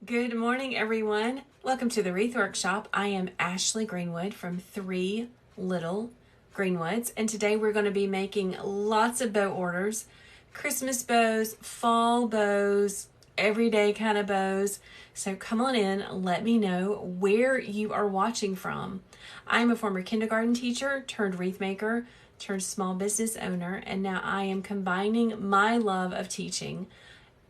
Good morning, everyone. Welcome to the Wreath Workshop. I am Ashley Greenwood from 3 Little Greenwoods, and today we're going to be making lots of bow orders, Christmas bows, fall bows, everyday kind of bows. So come on in, let me know where you are watching from. I'm a former kindergarten teacher turned wreath maker turned small business owner, and now I am combining my love of teaching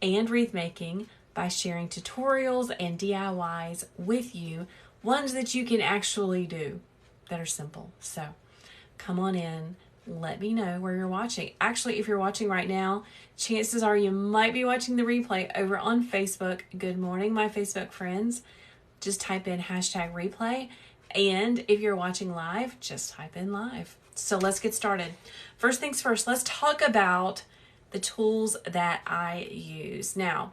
and wreath making by sharing tutorials and DIYs with you, ones that you can actually do that are simple. So come on in, let me know where you're watching. Actually, if you're watching right now, chances are you might be watching the replay over on Facebook. Good morning, my Facebook friends. Just type in #replay. And if you're watching live, just type in live. So let's get started. First things first, let's talk about the tools that I use. Now,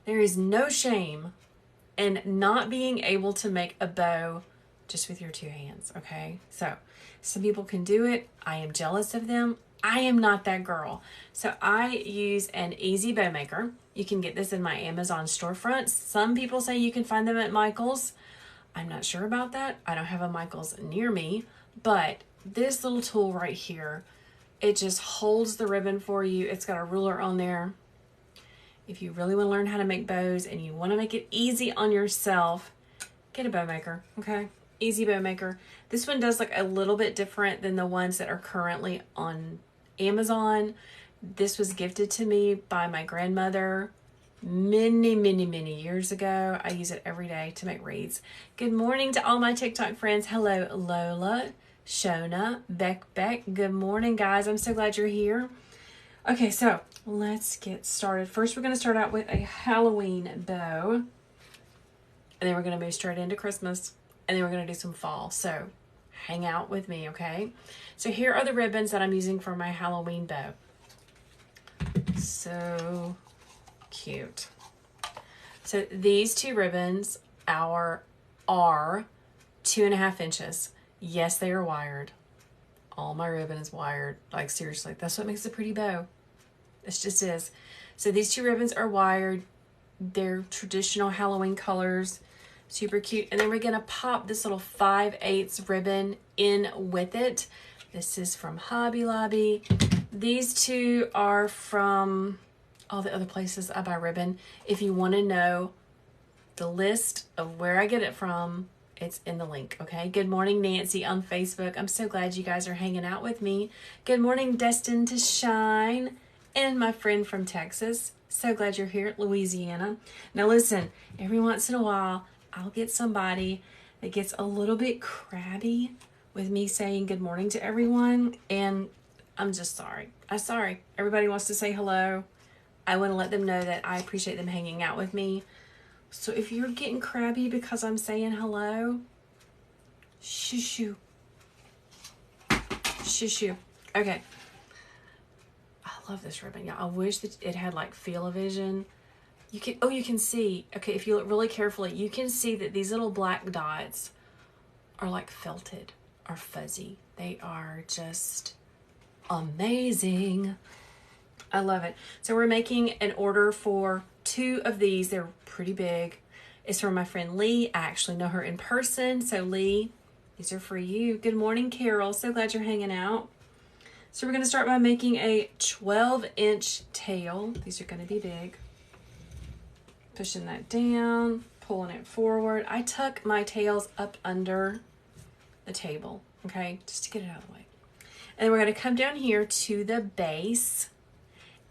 there is no shame in not being able to make a bow just with your two hands, okay? So some people can do it. I am jealous of them. I am not that girl. So I use an easy bow maker. You can get this in my Amazon storefront. Some people say you can find them at Michael's. I'm not sure about that. I don't have a Michael's near me, but this little tool right here, it just holds the ribbon for you. It's got a ruler on there. If you really want to learn how to make bows and you want to make it easy on yourself, get a bow maker, okay? Easy bow maker. This one does look a little bit different than the ones that are currently on Amazon. This was gifted to me by my grandmother many years ago. I use it every day to make wreaths. Good morning to all my TikTok friends. Hello, Lola, Shona, Beck. Good morning, guys. I'm so glad you're here. Okay, so let's get started. First, we're going to start out with a Halloween bow. And then we're going to move straight into Christmas. And then we're going to do some fall. So hang out with me, okay? So here are the ribbons that I'm using for my Halloween bow. So cute. So these two ribbons are 2.5 inches. Yes, they are wired. All my ribbon is wired. Like, seriously, that's what makes a pretty bow. This just is. So these two ribbons are wired. They're traditional Halloween colors. Super cute. And then we're going to pop this little 5/8 ribbon in with it. This is from Hobby Lobby. These two are from all the other places I buy ribbon. If you want to know the list of where I get it from, it's in the link, okay? Good morning, Nancy on Facebook. I'm so glad you guys are hanging out with me. Good morning, Destined to Shine. And my friend from Texas. So glad you're here, Louisiana. Now listen, every once in a while, I'll get somebody that gets a little bit crabby with me saying good morning to everyone. And I'm just sorry. I'm sorry. Everybody wants to say hello. I want to let them know that I appreciate them hanging out with me. So if you're getting crabby because I'm saying hello, shoo. Okay. I love this ribbon. Yeah, I wish that it had like Feel-O-Vision. You can see, okay, if you look really carefully, you can see that these little black dots are like felted or fuzzy. They are just amazing. I love it. So we're making an order for 2 of these. They're pretty big. It's from my friend Lee. I actually know her in person. So Lee, these are for you. Good morning, Carol. So glad you're hanging out. So we're going to start by making a 12-inch tail. These are going to be big. Pushing that down, pulling it forward. I tuck my tails up under the table, okay, just to get it out of the way. And then we're going to come down here to the base,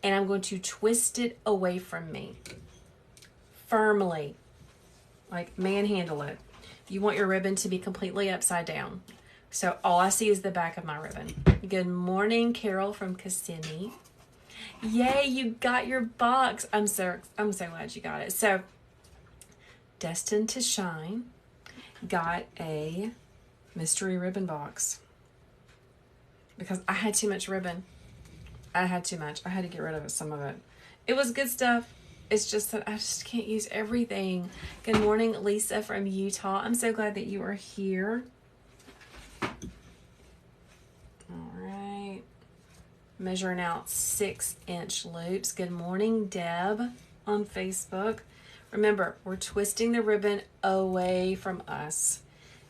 and I'm going to twist it away from me firmly, like manhandle it. You want your ribbon to be completely upside down. So all I see is the back of my ribbon. Good morning, Carol from Kissimmee. Yay, you got your box. I'm so glad you got it. So Destined to Shine got a mystery ribbon box because I had too much ribbon. I had too much. I had to get rid of some of it. It was good stuff. It's just that I just can't use everything. Good morning, Lisa from Utah. I'm so glad that you are here. All right. Measuring out 6-inch loops. Good morning, Deb on Facebook. Remember, we're twisting the ribbon away from us.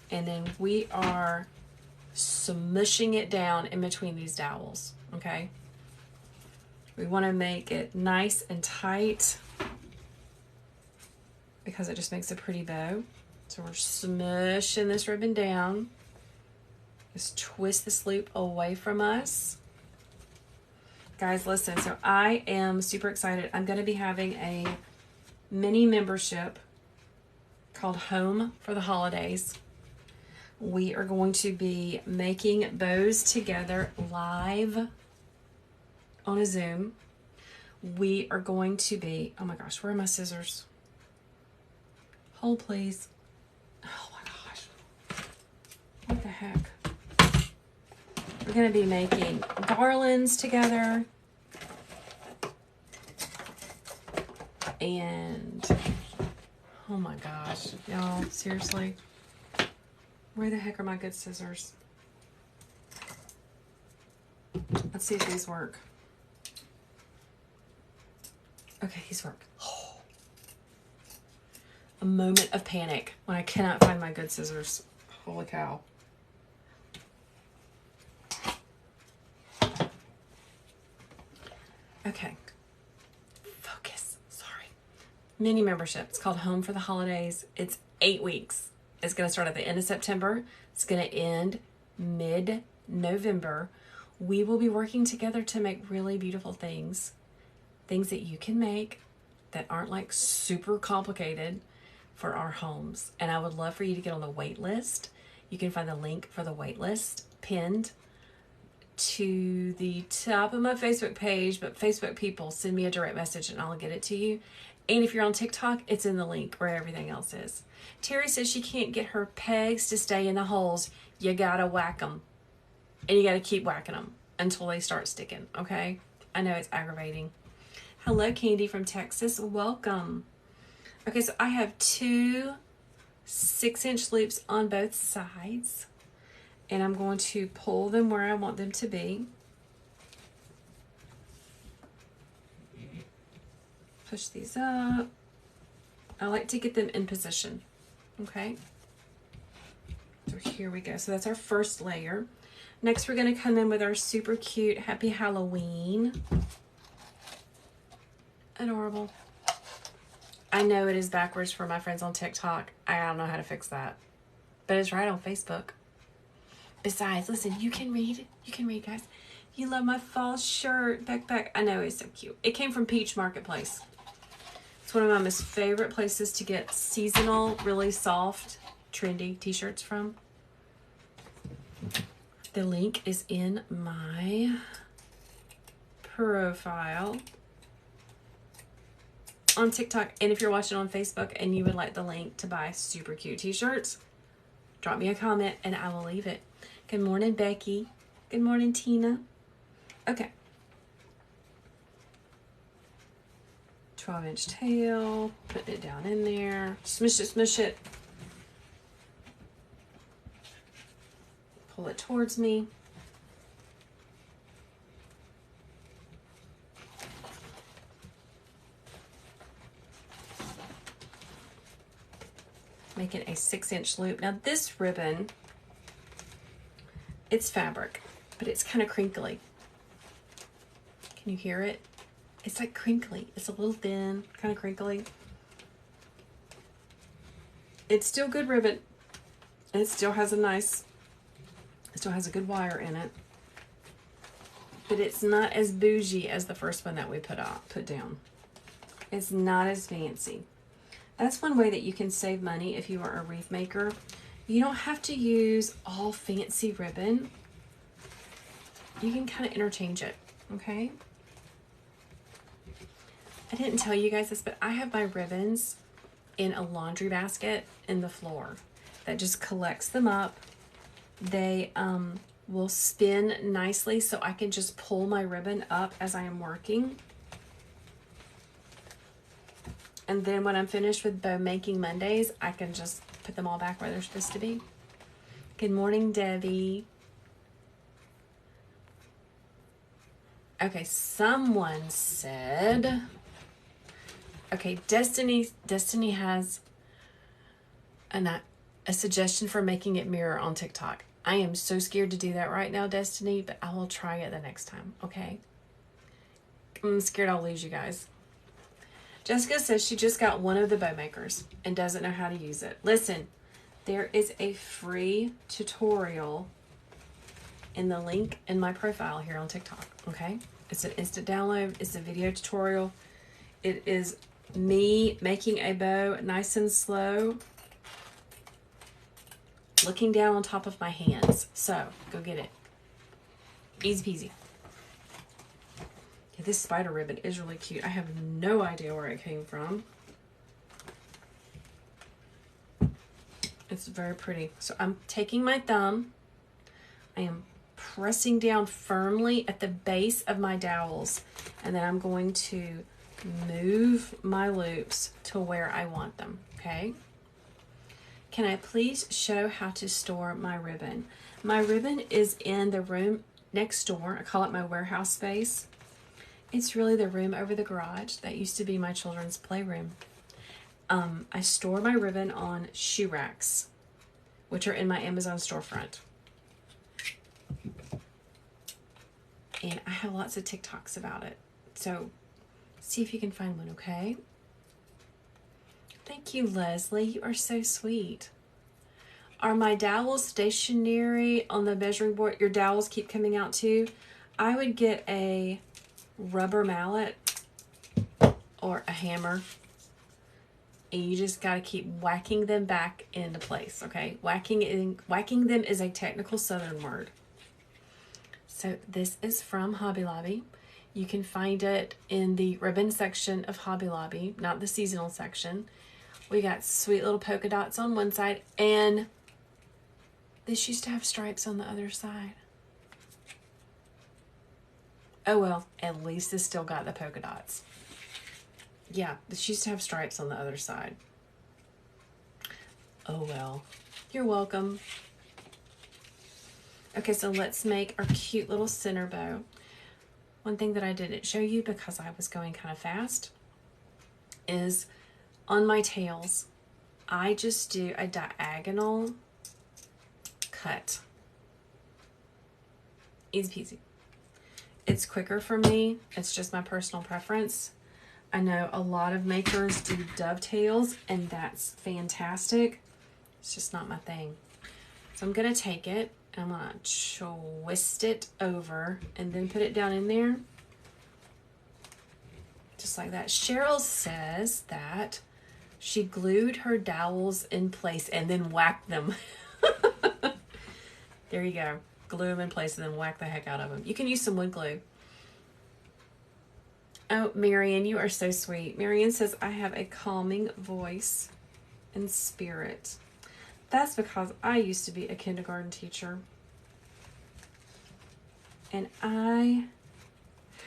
And then we are smushing it down in between these dowels, okay? We want to make it nice and tight because it just makes a pretty bow. So we're smushing this ribbon down. Just twist this loop away from us. Guys, listen, so I am super excited. I'm going to be having a mini membership called Home for the Holidays. We are going to be making bows together live on a Zoom. We are going to be, oh my gosh, where are my scissors? Hold please. Oh my gosh. What the heck? We're going to be making garlands together. And, oh my gosh, y'all, seriously. Where the heck are my good scissors? Let's see if these work. Okay, these work. Oh. A moment of panic when I cannot find my good scissors. Holy cow. Okay. Focus. Sorry. Mini membership. It's called Home for the Holidays. It's 8 weeks. It's going to start at the end of September. It's going to end mid-November. We will be working together to make really beautiful things. Things that you can make that aren't like super complicated for our homes. And I would love for you to get on the wait list. You can find the link for the wait list pinned to the top of my Facebook page. But Facebook people, send me a direct message and I'll get it to you. And if you're on TikTok, it's in the link where everything else is. Terry says she can't get her pegs to stay in the holes. You gotta whack them. And you gotta keep whacking them until they start sticking, okay? I know it's aggravating. Hello, Candy from Texas. Welcome. Okay, so I have 2 6-inch loops on both sides. And I'm going to pull them where I want them to be. Push these up. I like to get them in position. Okay. So here we go. So that's our first layer. Next, we're going to come in with our super cute Happy Halloween. Adorable. I know it is backwards for my friends on TikTok. I don't know how to fix that. But it's right on Facebook. Besides, listen, you can read. You can read, guys. You love my fall shirt backpack. I know, it's so cute. It came from Peach Marketplace. It's one of my most favorite places to get seasonal, really soft, trendy t-shirts from. The link is in my profile on TikTok. And if you're watching on Facebook and you would like the link to buy super cute t-shirts, drop me a comment and I will leave it. Good morning, Becky. Good morning, Tina. Okay. 12-inch tail, putting it down in there, smush it, smush it. Pull it towards me. Making a 6-inch loop. Now this ribbon, it's fabric, but it's kind of crinkly. Can you hear it? It's like crinkly. It's a little thin, kind of crinkly. It's still good ribbon. And it still has a good wire in it. But it's not as bougie as the first one that we put down. It's not as fancy. That's one way that you can save money if you are a wreath maker. You don't have to use all fancy ribbon. You can kind of interchange it, okay? I didn't tell you guys this, but I have my ribbons in a laundry basket in the floor that just collects them up. They will spin nicely so I can just pull my ribbon up as I am working. And then when I'm finished with Bow Making Mondays, I can just put them all back where they're supposed to be. Good morning, Debbie. Okay, someone said Okay, Destiny has a suggestion for making it mirror on TikTok. I am so scared to do that right now, Destiny, but I will try it the next time, okay? I'm scared I'll lose you guys. Jessica says she just got one of the bow makers and doesn't know how to use it. Listen, there is a free tutorial in the link in my profile here on TikTok, okay? It's an instant download. It's a video tutorial. It is me making a bow nice and slow, looking down on top of my hands. So, go get it. Easy peasy. Yeah, this spider ribbon is really cute. I have no idea where it came from. It's very pretty. So I'm taking my thumb. I am pressing down firmly at the base of my dowels. And then I'm going to move my loops to where I want them, okay? Can I please show how to store my ribbon? My ribbon is in the room next door. I call it my warehouse space. It's really the room over the garage that used to be my children's playroom. I store my ribbon on shoe racks, which are in my Amazon storefront. And I have lots of TikToks about it. So see if you can find one, okay? Thank you, Leslie. You are so sweet. Are my dowels stationary on the measuring board? Your dowels keep coming out too? I would get a rubber mallet or a hammer, and you just got to keep whacking them back into place, okay? Whacking them is a technical Southern word. So this is from Hobby Lobby. You can find it in the ribbon section of Hobby Lobby, not the seasonal section. We got sweet little polka dots on one side, and this used to have stripes on the other side. Oh well, at least it's still got the polka dots. Yeah, this used to have stripes on the other side. Oh well. You're welcome. Okay, so let's make our cute little center bow. One thing that I didn't show you because I was going kind of fast is on my tails, I just do a diagonal cut. Easy peasy. It's quicker for me. It's just my personal preference. I know a lot of makers do dovetails, and that's fantastic. It's just not my thing. So I'm going to take it, and I'm going to twist it over and then put it down in there. Just like that. Cheryl says that she glued her dowels in place and then whacked them. There you go. Glue them in place and then whack the heck out of them. You can use some wood glue. Oh, Marion, you are so sweet. Marion says, I have a calming voice and spirit. That's because I used to be a kindergarten teacher. And I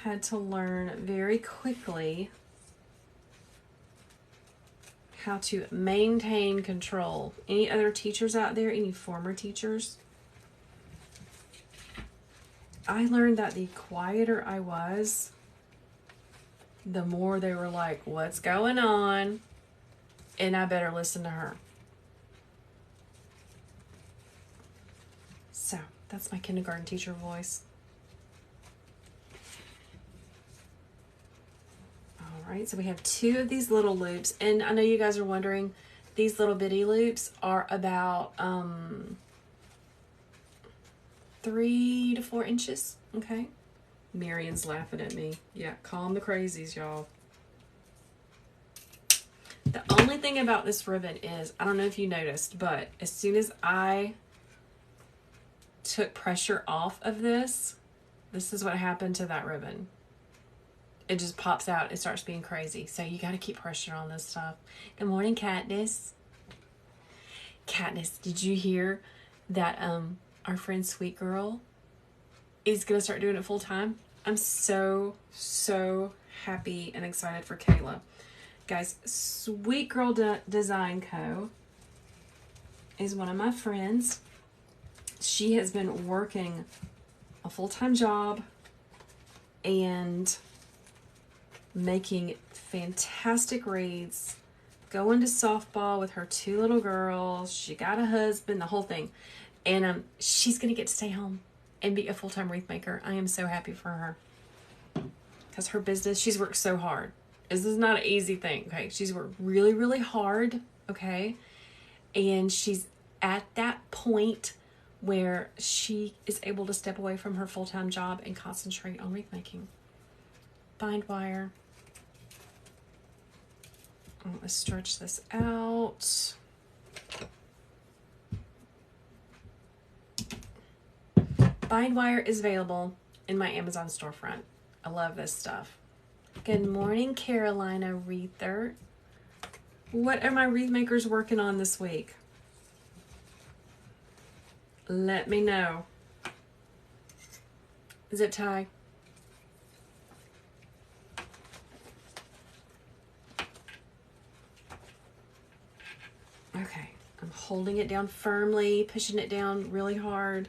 had to learn very quickly how to maintain control. Any other teachers out there? Any former teachers? I learned that the quieter I was, the more they were like, what's going on? And I better listen to her. So that's my kindergarten teacher voice. All right, so we have 2 of these little loops. And I know you guys are wondering, these little bitty loops are about 3 to 4 inches, okay? Marion's laughing at me. Yeah, calm the crazies, y'all. The only thing about this ribbon is, I don't know if you noticed, but as soon as I took pressure off of this is what happened to that ribbon. It just pops out. It starts being crazy. So you got to keep pressure on this stuff. Good morning, Katniss. Katniss, did you hear that our friend Sweet Girl is going to start doing it full time? I'm so happy and excited for Kayla. Guys, Sweet Girl Design Co. is one of my friends. She has been working a full-time job, and making fantastic wreaths, going to softball with her 2 little girls. She got a husband, the whole thing. And she's going to get to stay home and be a full-time wreath maker. I am so happy for her. Because her business, she's worked so hard. This is not an easy thing, okay? She's worked really, really hard, okay? And she's at that point where she is able to step away from her full-time job and concentrate on wreath making. Bind wire. Let's stretch this out. Bind wire is available in my Amazon storefront. I love this stuff. Good morning, Carolina Wreather. What are my wreath makers working on this week? Let me know. Zip tie. Okay, I'm holding it down firmly, pushing it down really hard.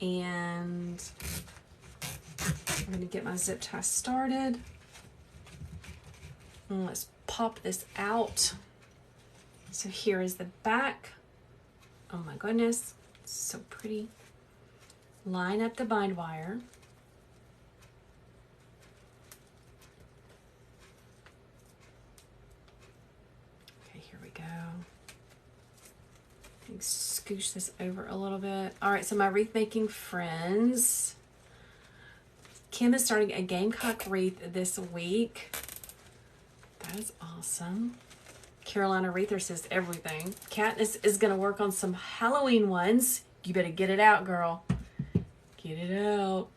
And I'm going to get my zip tie started. And let's pop this out. So here is the back. Oh my goodness, it's so pretty. Line up the bind wire. Okay, here we go. Scoosh this over a little bit. All right, so my wreath making friends. Kim is starting a Gamecock wreath this week. That is awesome. Carolina Wreather says everything. Katniss is going to work on some Halloween ones. You better get it out, girl. Get it out.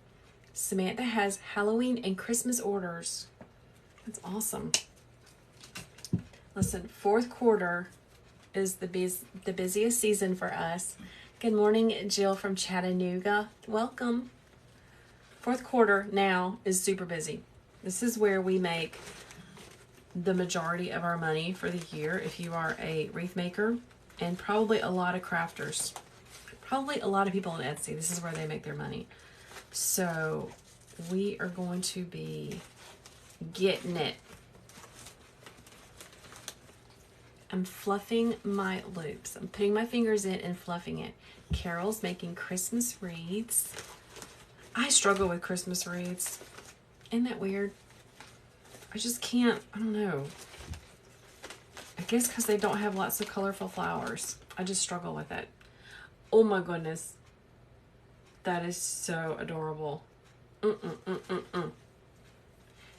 Samantha has Halloween and Christmas orders. That's awesome. Listen, fourth quarter is the busiest season for us. Good morning, Jill from Chattanooga. Welcome. Fourth quarter now is super busy. This is where we make the majority of our money for the year if you are a wreath maker, and probably a lot of crafters. Probably a lot of people on Etsy. This is where they make their money. So we are going to be getting it. I'm fluffing my loops. I'm putting my fingers in and fluffing it. Carol's making Christmas wreaths. I struggle with Christmas wreaths. Isn't that weird? I just can't, I don't know. I guess because they don't have lots of colorful flowers. I just struggle with it. Oh my goodness. That is so adorable.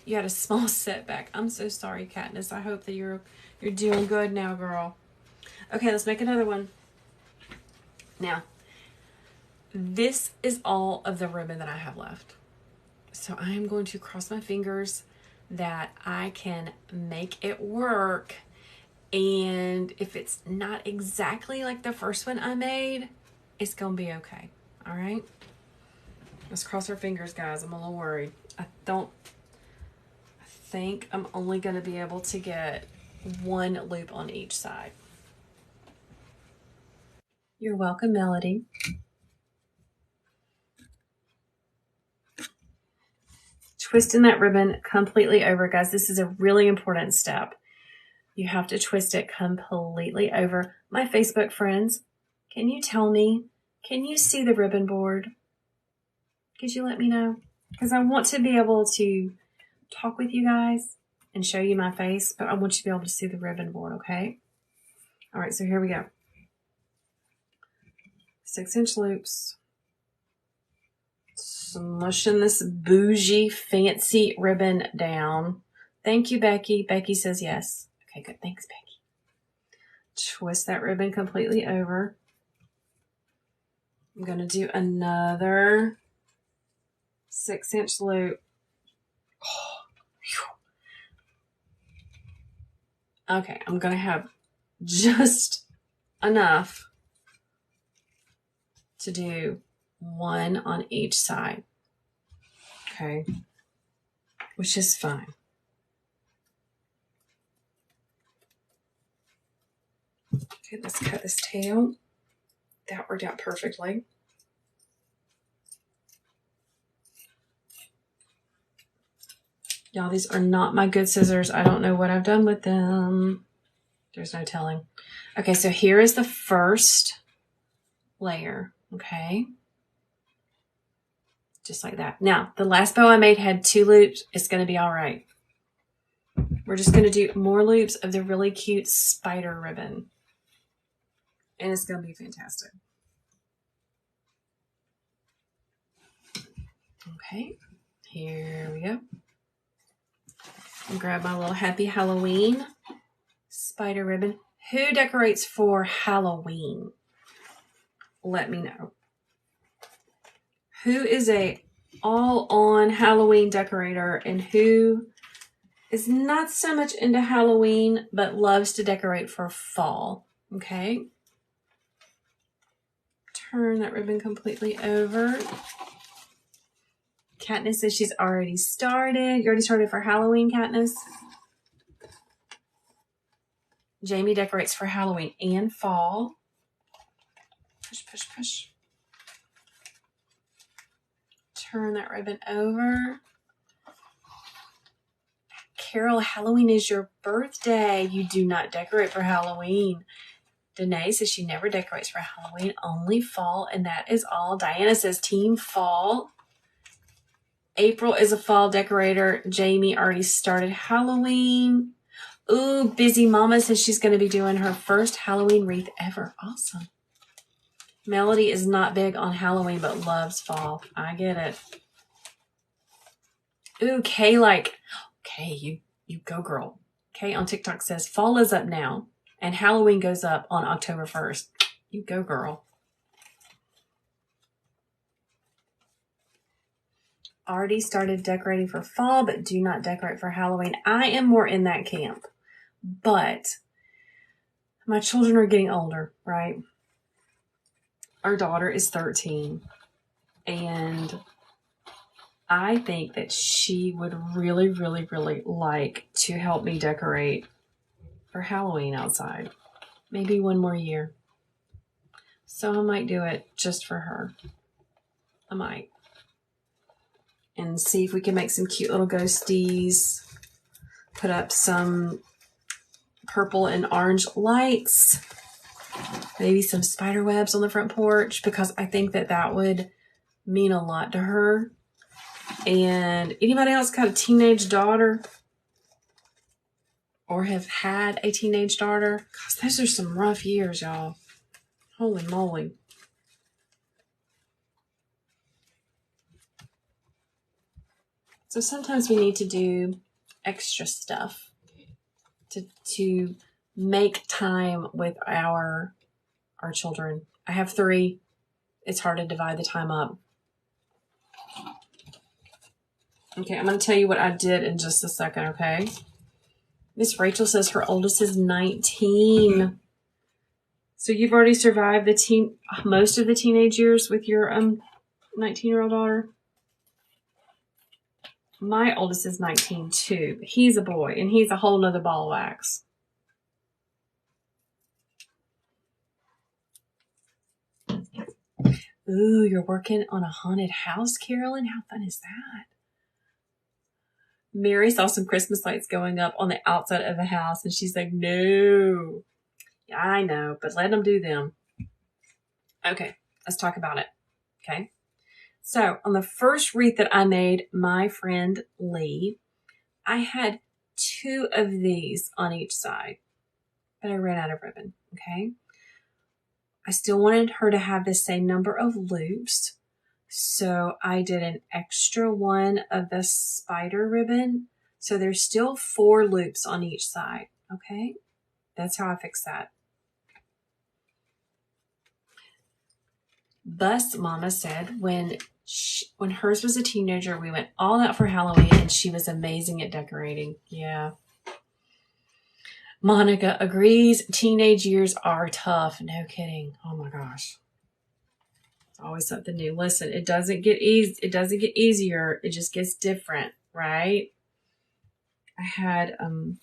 You had a small setback. I'm so sorry, Katniss. I hope that you're doing good now, girl. Okay, let's make another one. Now, this is all of the ribbon that I have left. So I am going to cross my fingers that I can make it work. And if it's not exactly like the first one I made, it's going to be okay. All right? Let's cross our fingers, guys. I'm a little worried. I think I'm only going to be able to get one loop on each side. You're welcome, Melody. Twisting that ribbon completely over, guys. This is a really important step. You have to twist it completely over. My Facebook friends, can you tell me, can you see the ribbon board? Could you let me know? Because I want to be able to talk with you guys and show you my face, but I want you to be able to see the ribbon board, okay? All right, so here we go. 6-inch loops. Smushing this bougie, fancy ribbon down. Thank you, Becky. Becky says yes. Okay, good. Thanks, Becky. Twist that ribbon completely over. I'm going to do another 6-inch loop. Okay, I'm going to have just enough to do one on each side. Okay, which is fine. Okay, let's cut this tail. That worked out perfectly. Y'all, these are not my good scissors. I don't know what I've done with them. There's no telling. Okay, so here is the first layer, okay? Just like that. Now, the last bow I made had 2 loops. It's going to be all right. We're just going to do more loops of the really cute spider ribbon. And it's going to be fantastic. Okay, here we go. And grab my little Happy Halloween spider ribbon. Who decorates for Halloween? Let me know. Who is a all-on Halloween decorator and who is not so much into Halloween but loves to decorate for fall? Okay. Turn that ribbon completely over. Katniss says she's already started. You already started for Halloween, Katniss? Jamie decorates for Halloween and fall. Push, push, push. Turn that ribbon over. Carol, Halloween is your birthday. You do not decorate for Halloween. Danae says she never decorates for Halloween, only fall, and that is all. Diana says team fall. April is a fall decorator. Jamie already started Halloween. Ooh, Busy Mama says she's going to be doing her first Halloween wreath ever. Awesome. Melody is not big on Halloween but loves fall. I get it. Ooh, Kay Kay, you go girl. Kay on TikTok says fall is up now and Halloween goes up on October 1st. You go girl. Already started decorating for fall but do not decorate for Halloween. I am more in that camp. But my children are getting older, right? Our daughter is 13, and I think that she would really, really, really like to help me decorate for Halloween outside. Maybe one more year. So I might do it just for her. I might. And see if we can make some cute little ghosties. Put up some purple and orange lights. Maybe some spider webs on the front porch, because I think that that would mean a lot to her. And anybody else got a teenage daughter or have had a teenage daughter? Gosh, those are some rough years, y'all. Holy moly. So sometimes we need to do extra stuff to make time with our children. I have 3. It's hard to divide the time up. Okay, I'm going to tell you what I did in just a second, okay? Miss Rachel says her oldest is 19. So you've already survived most of the teenage years with your 19-year-old daughter? My oldest is 19 too. He's a boy, and he's a whole nother ball of wax. Ooh, you're working on a haunted house, Carolyn? How fun is that? Mary saw some Christmas lights going up on the outside of the house, and she's like, no. Yeah, I know, but let them do them. Okay, let's talk about it, okay? So on the first wreath that I made, my friend Lee, I had 2 of these on each side, but I ran out of ribbon, okay? I still wanted her to have the same number of loops, so I did an extra one of the spider ribbon. So there's still 4 loops on each side, okay? That's how I fix that. Bus Mama said when hers was a teenager, we went all out for Halloween, and she was amazing at decorating. Yeah. Monica agrees. Teenage years are tough. No kidding. Oh my gosh. It's always something new. Listen, it doesn't get easy. It doesn't get easier. It just gets different, right? I had an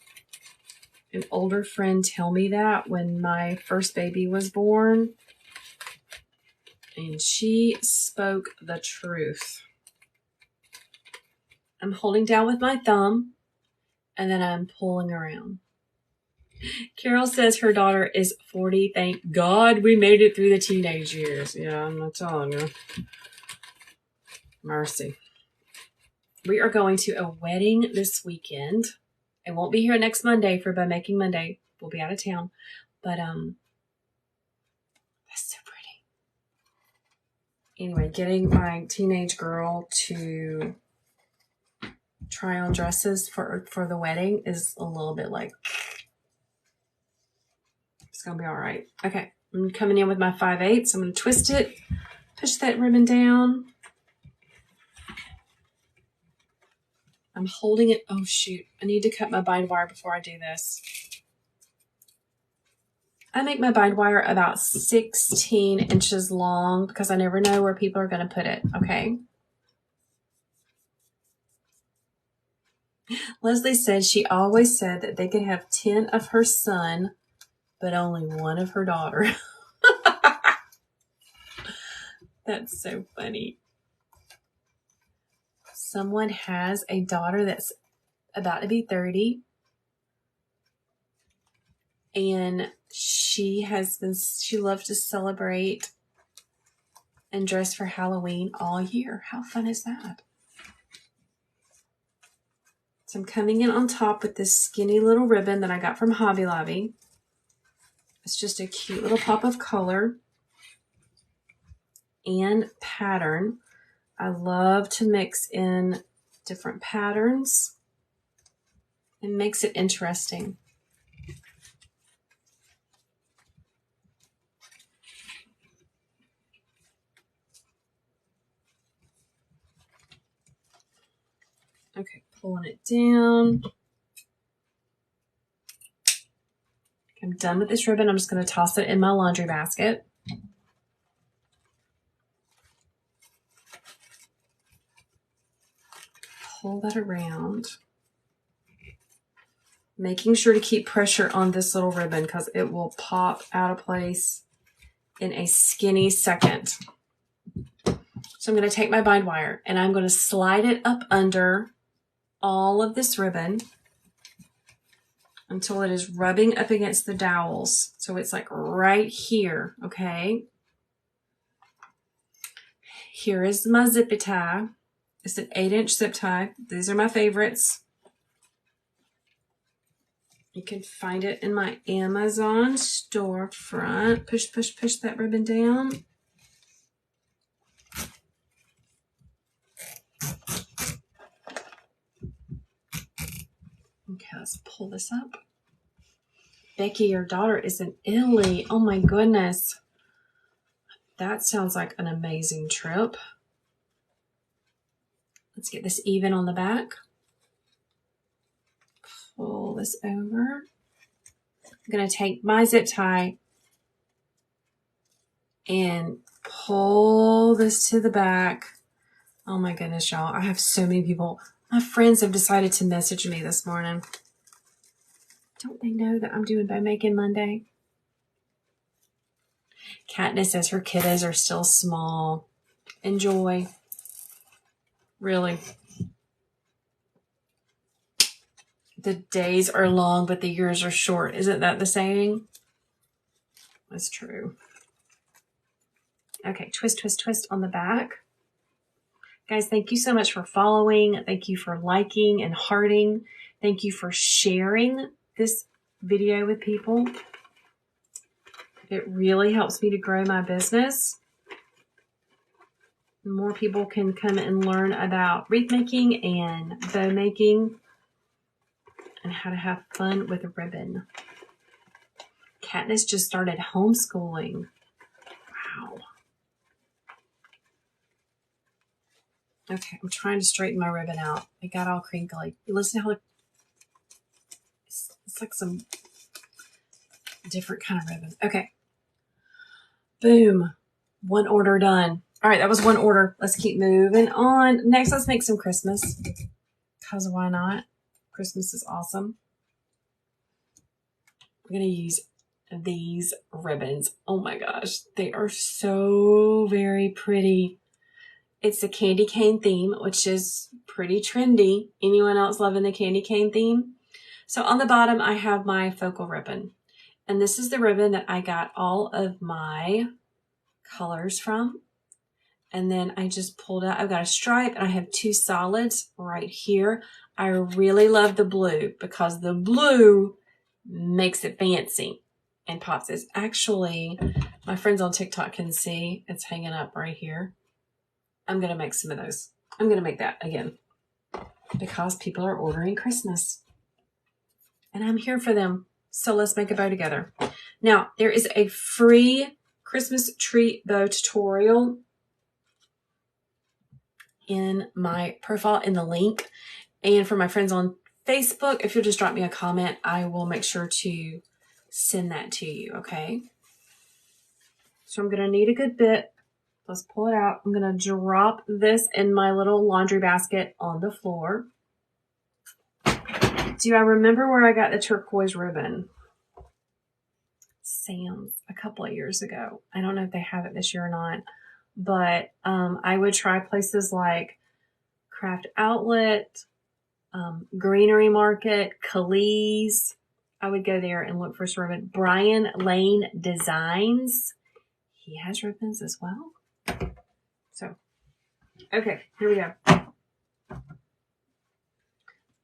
older friend tell me that when my first baby was born, and she spoke the truth. I'm holding down with my thumb, and then I'm pulling around. Carol says her daughter is 40. Thank God we made it through the teenage years. Yeah, I'm not telling you. Mercy. We are going to a wedding this weekend. I won't be here next Monday for Bow Making Monday. We'll be out of town. But that's so pretty. Anyway, getting my teenage girl to try on dresses for the wedding is a little bit like, it's gonna be all right. Okay, I'm coming in with my 5/8. I'm gonna twist it, push that ribbon down. I'm holding it. Oh shoot, I need to cut my bind wire before I do this. I make my bind wire about 16 inches long because I never know where people are going to put it, okay? Leslie says she always said that they could have 10 of her son, but only 1 of her daughter. That's so funny. Someone has a daughter that's about to be 30. And she loves to celebrate and dress for Halloween all year. How fun is that? So I'm coming in on top with this skinny little ribbon that I got from Hobby Lobby. It's just a cute little pop of color and pattern. I love to mix in different patterns. It makes it interesting. Okay, pulling it down. I'm done with this ribbon. I'm just going to toss it in my laundry basket. Pull that around. Making sure to keep pressure on this little ribbon because it will pop out of place in a skinny second. So I'm going to take my bind wire and I'm going to slide it up under all of this ribbon until it is rubbing up against the dowels. So it's like right here, okay? Here is my zippy tie. It's an 8-inch zip tie. These are my favorites. You can find it in my Amazon storefront. Push, push, push that ribbon down. Okay, let's pull this up. Becky, your daughter is in Italy. Oh my goodness. That sounds like an amazing trip. Let's get this even on the back. Pull this over. I'm going to take my zip tie and pull this to the back. Oh my goodness, y'all. I have so many people. My friends have decided to message me this morning. Don't they know that I'm doing Bow Making Monday? Katniss says her kiddos are still small. Enjoy. Really. The days are long, but the years are short. Isn't that the saying? That's true. Okay, twist, twist, twist on the back. Guys, thank you so much for following. Thank you for liking and hearting. Thank you for sharing this video with people. It really helps me to grow my business. More people can come and learn about wreath making and bow making and how to have fun with a ribbon. Katniss just started homeschooling. Wow. Okay, I'm trying to straighten my ribbon out. It got all crinkly. You listen to how it's like some different kind of ribbon. Okay. Boom. One order done. All right, that was one order. Let's keep moving on. Next, let's make some Christmas. Because why not? Christmas is awesome. We're going to use these ribbons. Oh my gosh. They are so very pretty. It's the candy cane theme, which is pretty trendy. Anyone else loving the candy cane theme? So on the bottom, I have my focal ribbon. And this is the ribbon that I got all of my colors from. And then I just pulled out, I've got a stripe and I have 2 solids right here. I really love the blue because the blue makes it fancy and pops. It's actually, my friends on TikTok can see it's hanging up right here. I'm going to make some of those. I'm going to make that again because people are ordering Christmas and I'm here for them. So let's make a bow together. Now, there is a free Christmas tree bow tutorial in my profile in the link. And for my friends on Facebook, if you'll just drop me a comment, I will make sure to send that to you, okay? So I'm going to need a good bit. Let's pull it out. I'm going to drop this in my little laundry basket on the floor. Do I remember where I got the turquoise ribbon? Sam's a couple of years ago. I don't know if they have it this year or not, but I would try places like Craft Outlet, Greenery Market, Khalees. I would go there and look for some ribbon. Brian Lane Designs. He has ribbons as well. So, okay, here we go.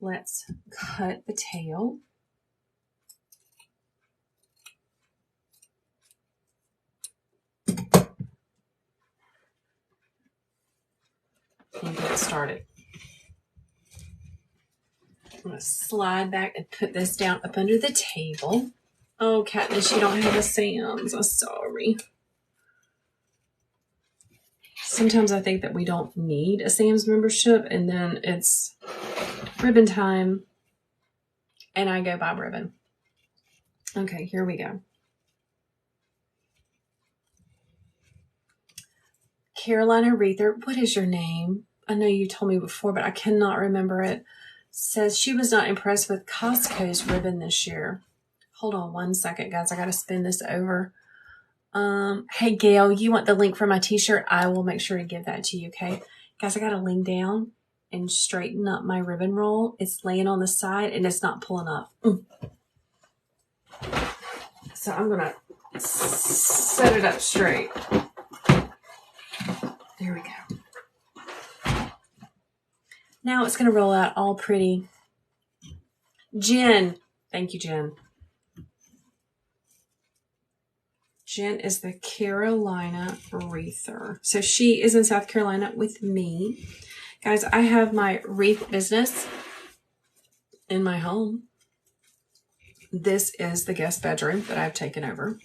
Let's cut the tail. And get it started. I'm going to slide back and put this down up under the table. Oh, Katniss, you don't have a Sam's. I'm sorry. Sometimes I think that we don't need a Sam's membership, and then it's ribbon time, and I go buy ribbon. Okay, here we go. Carolina Wreather, what is your name? I know you told me before, but I cannot remember it. Says she was not impressed with Costco's ribbon this year. Hold on one second, guys. I got to spin this over. Hey, Gail, you want the link for my t-shirt? I will make sure to give that to you, okay? Guys, I got to lean down and straighten up my ribbon roll. It's laying on the side, and it's not pulling up. So I'm going to set it up straight. There we go. Now it's going to roll out all pretty. Jen. Thank you, Jen. Jen is the Carolina Wreather. So she is in South Carolina with me. Guys, I have my wreath business in my home. This is the guest bedroom that I've taken over.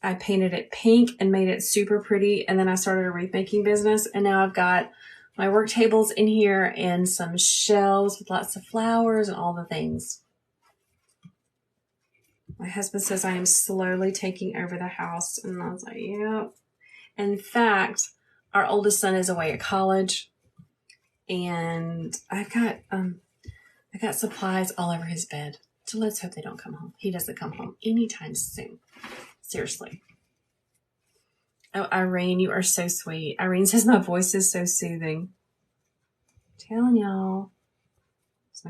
I painted it pink and made it super pretty. And then I started a wreath making business. And now I've got my work tables in here and some shelves with lots of flowers and all the things. My husband says I am slowly taking over the house. And I was like, yeah. In fact, our oldest son is away at college. And I got supplies all over his bed. So let's hope they don't come home. He doesn't come home anytime soon. Seriously. Oh, Irene, you are so sweet. Irene says my voice is so soothing. I'm telling y'all. It's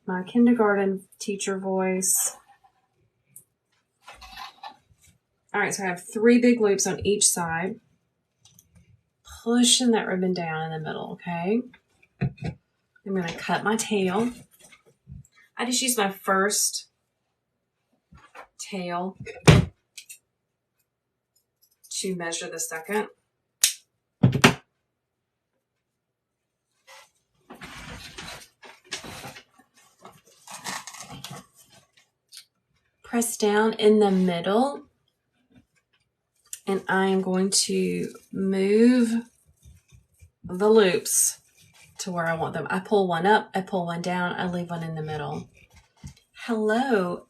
my kindergarten teacher voice. All right, so I have 3 big loops on each side. Pushing that ribbon down in the middle, okay? I'm going to cut my tail. I just used my first tail to measure the second. Press down in the middle. And I am going to move the loops to where I want them. I pull one up, I pull one down, I leave one in the middle. Hello,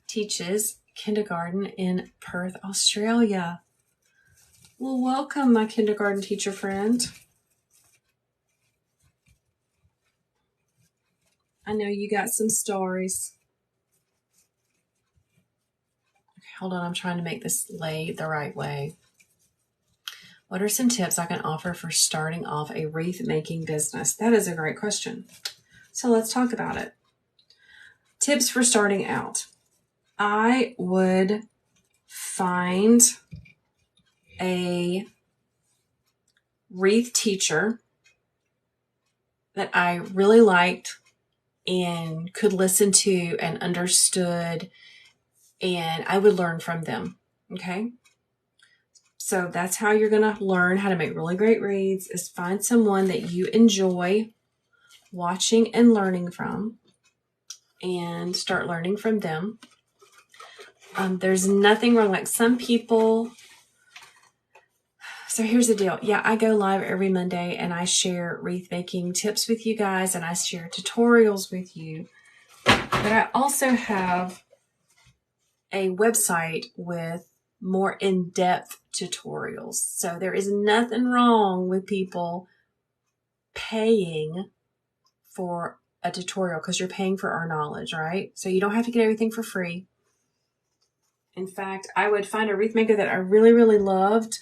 teaches kindergarten in Perth, Australia. Well, welcome, my kindergarten teacher friend. I know you got some stories. Okay, hold on, I'm trying to make this lay the right way. What are some tips I can offer for starting off a wreath making business? That is a great question. So let's talk about it. Tips for starting out. I would find a wreath teacher that I really liked and could listen to and understood, and I would learn from them. Okay. So that's how you're going to learn how to make really great wreaths, is find someone that you enjoy watching and learning from and start learning from them. There's nothing wrong. Like some people, so here's the deal. Yeah, I go live every Monday and I share wreath making tips with you guys and I share tutorials with you. But I also have a website with more in-depth tutorials. So there is nothing wrong with people paying for a tutorial because you're paying for our knowledge, right? So you don't have to get everything for free. In fact, I would find a wreath maker that I really, really loved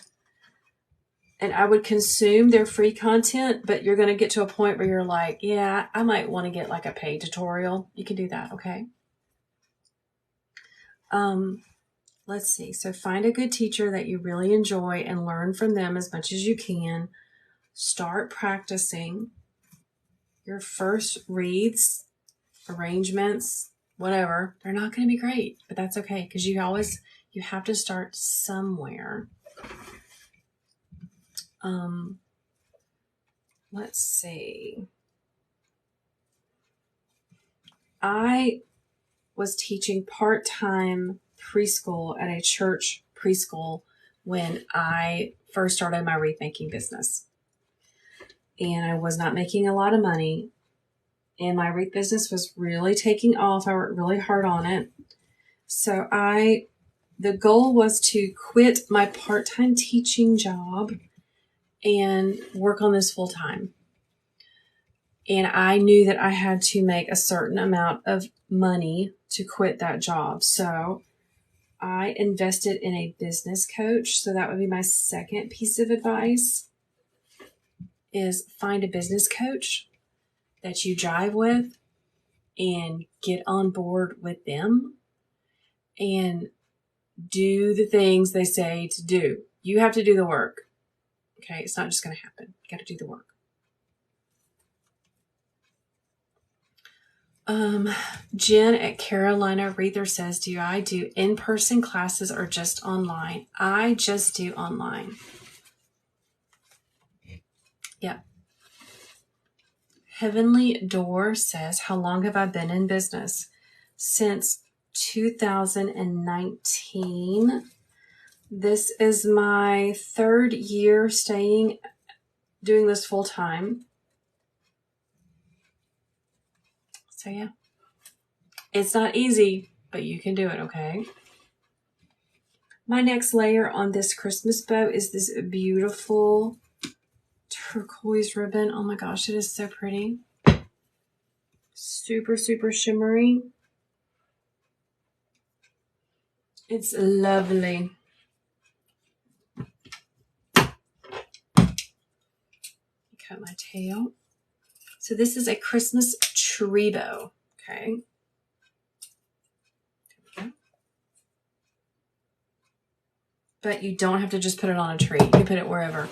and I would consume their free content, but you're going to get to a point where you're like, yeah, I might want to get like a paid tutorial. You can do that, okay? Let's see. So find a good teacher that you really enjoy and learn from them as much as you can. Start practicing your first wreaths, arrangements, whatever. They're not going to be great, but that's okay because you have to start somewhere. Let's see. I was teaching part-time preschool at a church preschool when I first started my wreath making business. And I was not making a lot of money. And my wreath business was really taking off. I worked really hard on it. So the goal was to quit my part-time teaching job and work on this full-time. And I knew that I had to make a certain amount of money to quit that job. So I invested in a business coach. So that would be my second piece of advice, is find a business coach that you jive with and get on board with them and do the things they say to do. You have to do the work. Okay. It's not just going to happen. You got to do the work. Jen at Carolina Wreather says, do I do in-person classes or just online? I just do online. Yep. Heavenly Door says, how long have I been in business? Since 2019. This is my third year doing this full time. So yeah, it's not easy, but you can do it, okay? My next layer on this Christmas bow is this beautiful turquoise ribbon. Oh my gosh, it is so pretty. Super, super shimmery. It's lovely. Cut my tail. So this is a Christmas tree bow, okay? But you don't have to just put it on a tree. You can put it wherever.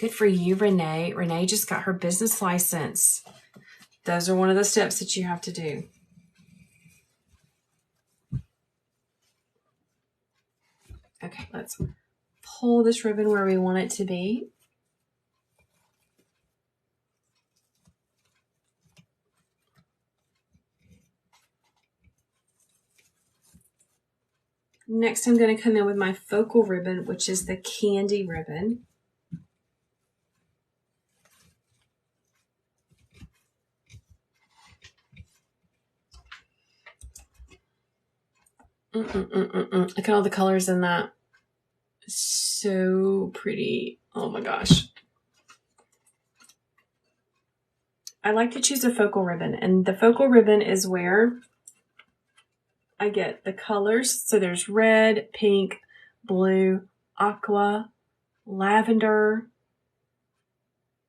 Good for you, Renee. Renee just got her business license. Those are one of the steps that you have to do. Okay, let's pull this ribbon where we want it to be. Next, I'm going to come in with my focal ribbon, which is the candy ribbon. Look at all the colors in that. So pretty. Oh my gosh. I like to choose a focal ribbon, and the focal ribbon is where I get the colors. So there's red, pink, blue, aqua, lavender,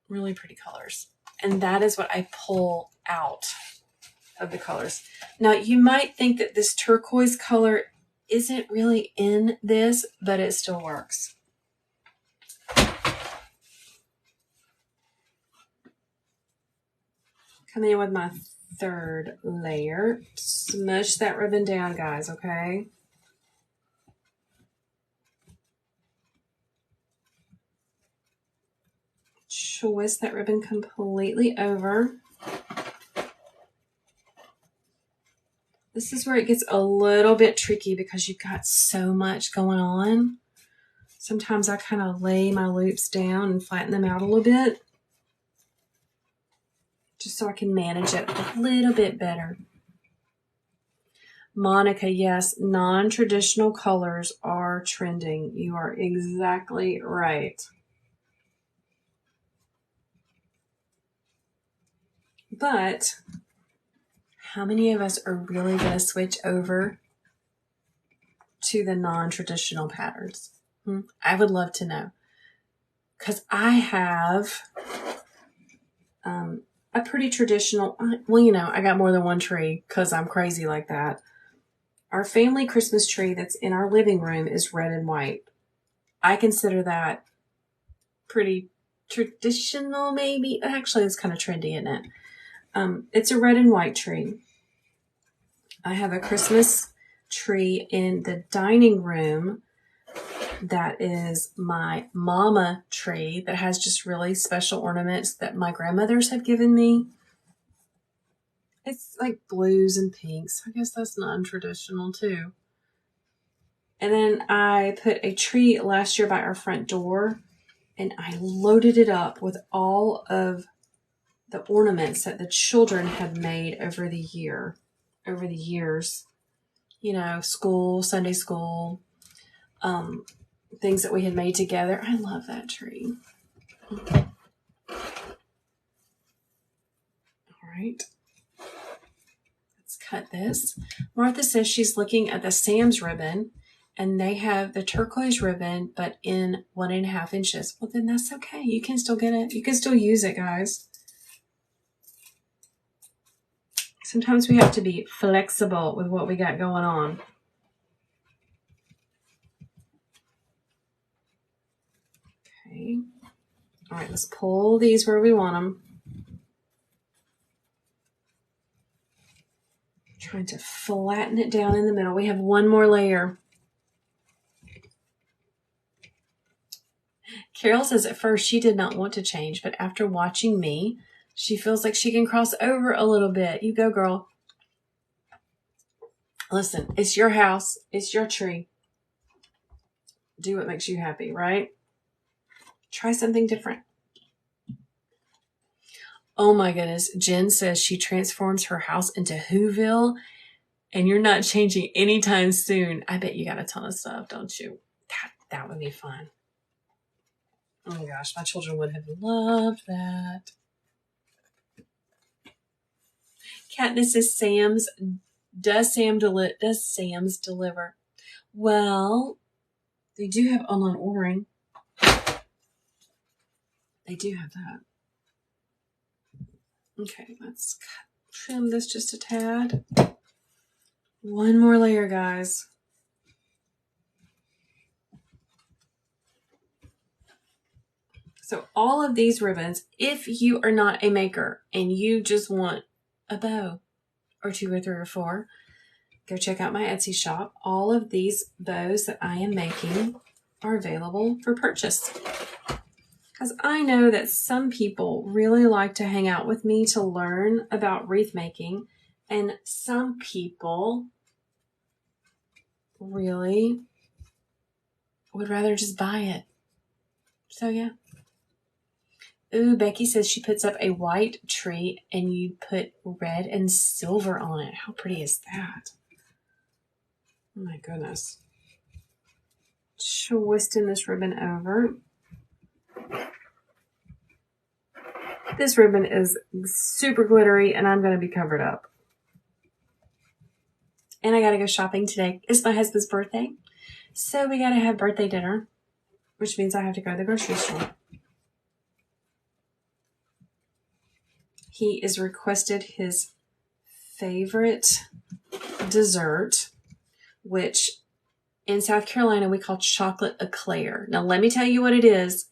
really pretty colors. And that is what I pull out of the colors. Now, you might think that this turquoise color isn't really in this, but it still works. Coming in with my third layer. Smush that ribbon down, guys, okay? Twist that ribbon completely over. This is where it gets a little bit tricky because you've got so much going on. Sometimes I kind of lay my loops down and flatten them out a little bit, just so I can manage it a little bit better. Monica, yes, non-traditional colors are trending. You are exactly right. But how many of us are really going to switch over to the non-traditional patterns? I would love to know. Because I have a pretty traditional, well, you know, I got more than one tree because I'm crazy like that. Our family Christmas tree that's in our living room is red and white. I consider that pretty traditional, maybe. Actually, it's kind of trendy, isn't it? It's a red and white tree. I have a Christmas tree in the dining room that is my mama tree that has just really special ornaments that my grandmothers have given me. It's like blues and pinks. I guess that's non-traditional too. And then I put a tree last year by our front door, and I loaded it up with all of the ornaments that the children had made over the years. You know, school, Sunday school, things that we had made together. I love that tree. All right. Let's cut this. Martha says she's looking at the Sam's ribbon, and they have the turquoise ribbon, but in 1.5 inches. Well, then that's okay. You can still get it. You can still use it, guys. Sometimes we have to be flexible with what we got going on. Okay. All right, let's pull these where we want them. Trying to flatten it down in the middle. We have one more layer. Carol says at first she did not want to change, but after watching me, she feels like she can cross over a little bit. You go, girl. Listen, it's your house. It's your tree. Do what makes you happy, right? Try something different. Oh my goodness. Jen says she transforms her house into Whoville, and you're not changing anytime soon. I bet you got a ton of stuff, don't you? That would be fun. Oh my gosh, my children would have loved that. Katniss says does Sam's deliver? Well, they do have online ordering. They do have that. Okay, let's trim this just a tad. One more layer, guys. So all of these ribbons, if you are not a maker and you just want a bow or 2 or 3 or 4, go check out my Etsy shop. All of these bows that I am making are available for purchase. Because I know that some people really like to hang out with me to learn about wreath making, and some people really would rather just buy it. So yeah. Ooh, Becky says she puts up a white tree and you put red and silver on it. How pretty is that? Oh my goodness. Twisting this ribbon over. This ribbon is super glittery and I'm going to be covered up. And I got to go shopping today. It's my husband's birthday. So we got to have birthday dinner. which means I have to go to the grocery store. He is requested his favorite dessert, which in South Carolina we call chocolate eclair. Now let me tell you what it is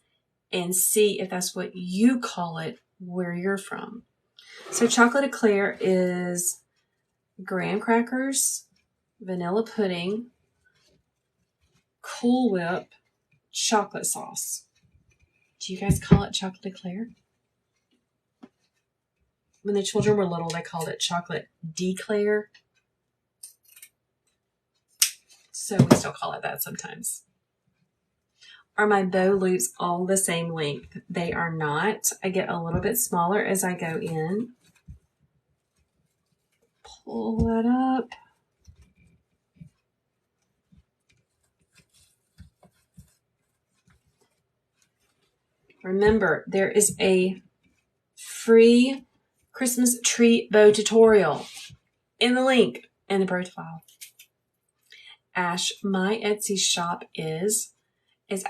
and see if that's what you call it where you're from. So chocolate eclair is graham crackers, vanilla pudding, Cool Whip, chocolate sauce. Do you guys call it chocolate eclair? When the children were little, they called it chocolate declair. So we still call it that sometimes. Are my bow loops all the same length? They are not. I get a little bit smaller as I go in. Pull that up. Remember, there is a free Christmas tree bow tutorial in the link in the profile. Ash, my Etsy shop is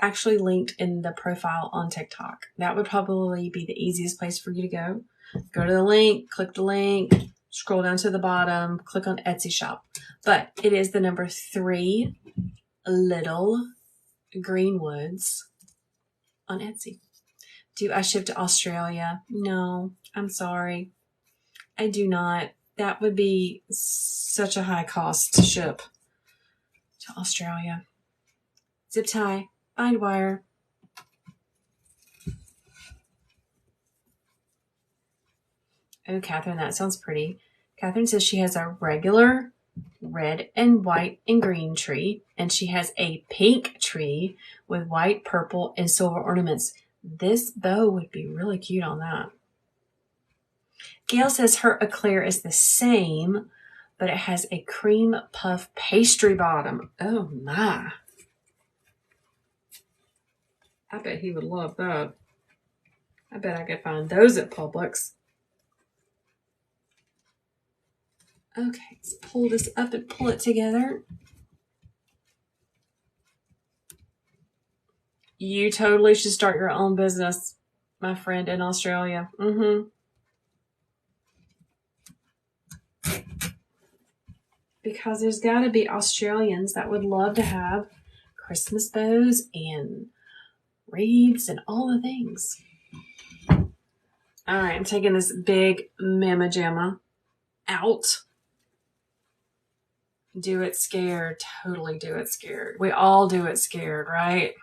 actually linked in the profile on TikTok. That would probably be the easiest place for you to go. Go to the link, click the link, scroll down to the bottom, click on Etsy shop. But it is the number 3 Little Greenwoods on Etsy. Do I ship to Australia? No, I'm sorry. I do not. That would be such a high cost to ship to Australia. Zip tie, bind wire. Oh, Catherine, that sounds pretty. Catherine says she has a regular red and white and green tree, and she has a pink tree with white, purple, and silver ornaments. This bow would be really cute on that. Gail says her eclair is the same, but it has a cream puff pastry bottom. Oh my. I bet he would love that. I bet I could find those at Publix. Okay, let's pull this up and pull it together. You totally should start your own business, my friend in Australia. Because there's got to be Australians that would love to have Christmas bows and wreaths and all the things. All right, I'm taking this big Mama Jamma out. Do it scared. Totally do it scared. We all do it scared, right?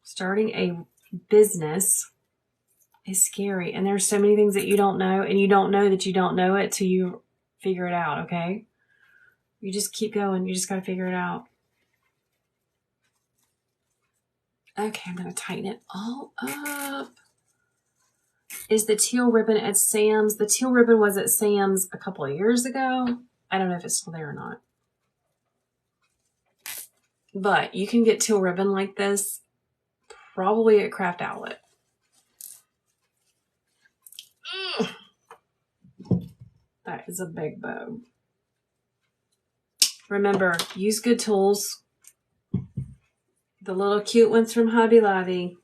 Starting a business is scary. And there's so many things that you don't know. And you don't know that you don't know it till you figure it out, okay? You just keep going. You just got to figure it out. Okay, I'm going to tighten it all up. Is the teal ribbon at Sam's? The teal ribbon was at Sam's a couple of years ago. I don't know if it's still there or not. But you can get teal ribbon like this probably at Craft Outlet. That is a big bow. Remember, use good tools. The little cute ones from Hobby Lobby.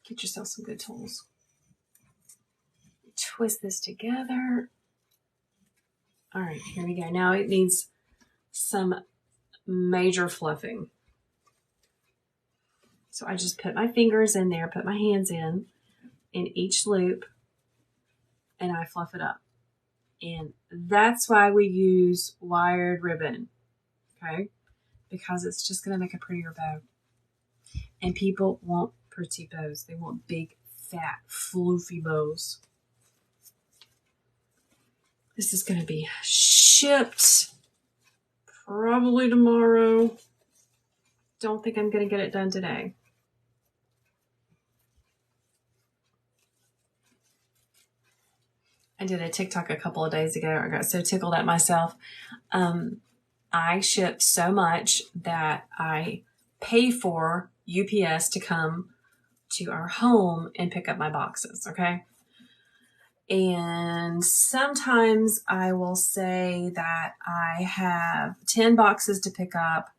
Get yourself some good tools. Twist this together. All right, here we go. Now it needs some major fluffing. So I just put my fingers in there, put my hands in each loop, and I fluff it up. And that's why we use wired ribbon, okay? Because it's just going to make a prettier bow. And people want pretty bows. They want big, fat, floofy bows. This is going to be shipped probably tomorrow. Don't think I'm going to get it done today. I did a TikTok a couple of days ago. I got so tickled at myself. I ship so much that I pay for UPS to come to our home and pick up my boxes, okay? And sometimes I will say that I have 10 boxes to pick up,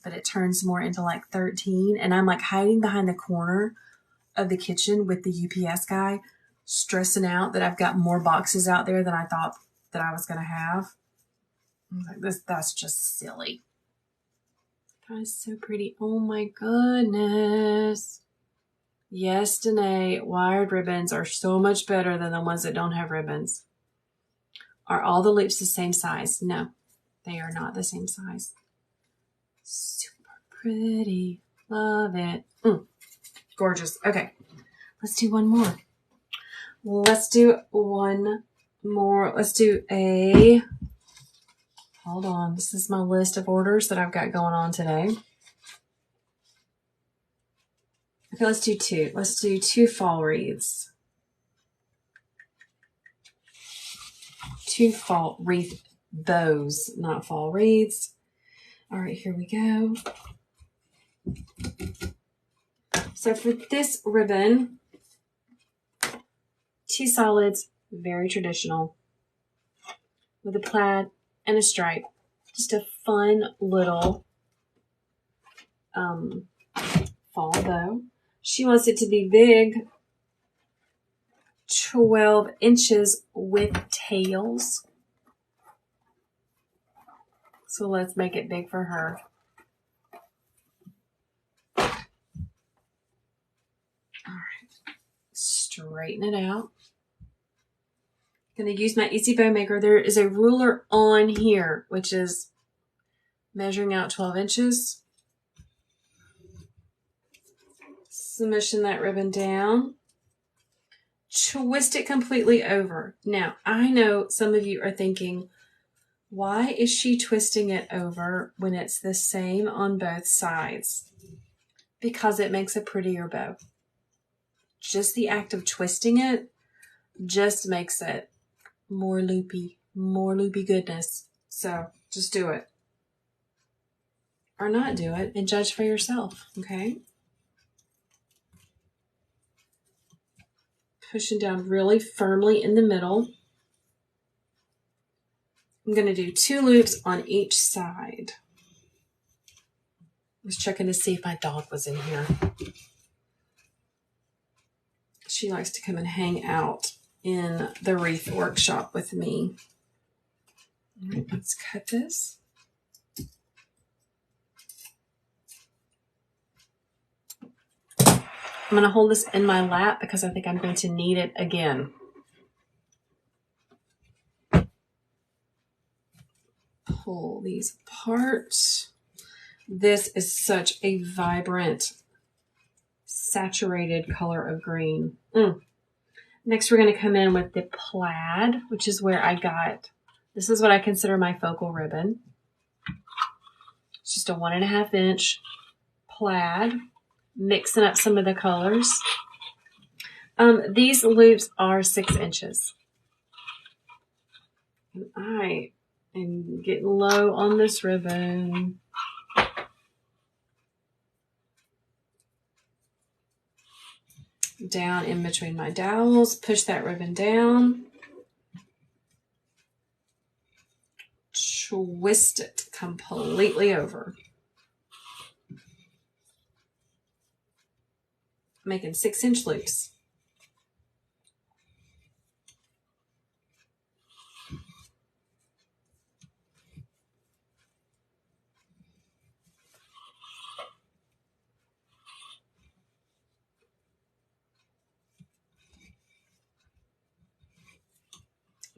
but it turns more into like 13. And I'm like hiding behind the corner of the kitchen with the UPS guy, stressing out that I've got more boxes out there than I thought that I was going to have. I was like, that's just silly. That is so pretty. Oh my goodness. Yes, Danae, wired ribbons are so much better than the ones that don't have ribbons. Are all the loops the same size? No, they are not the same size. Super pretty. Love it. Gorgeous. Okay, let's do one more. Let's do one more. Let's do a... Hold on. This is my list of orders that I've got going on today. Okay, let's do two. Let's do 2 fall wreaths. 2 fall wreath bows, not fall wreaths. All right, here we go. So for this ribbon, 2 solids, very traditional, with a plaid and a stripe. Just a fun little fall bow. She wants it to be big, 12 inches with tails. So let's make it big for her. All right, straighten it out. Going to use my Easy Bow Maker. There is a ruler on here, which is measuring out 12 inches. Smooshing that ribbon down. Twist it completely over. Now, I know some of you are thinking, why is she twisting it over when it's the same on both sides? Because it makes a prettier bow. Just the act of twisting it just makes it more loopy goodness. So just do it. Or not do it and judge for yourself, okay? Pushing down really firmly in the middle. I'm going to do 2 loops on each side. I was checking to see if my dog was in here. She likes to come and hang out in the Wreath workshop with me. All right, let's cut this. I'm going to hold this in my lap because I think I'm going to need it again. Pull these apart. This is such a vibrant, saturated color of green. Next, we're going to come in with the plaid, which is where I got, this is what I consider my focal ribbon. It's just a 1.5 inch plaid, mixing up some of the colors. These loops are 6 inches. And I am getting low on this ribbon. Down in between my dowels, push that ribbon down. Twist it completely over. Making 6 inch loops.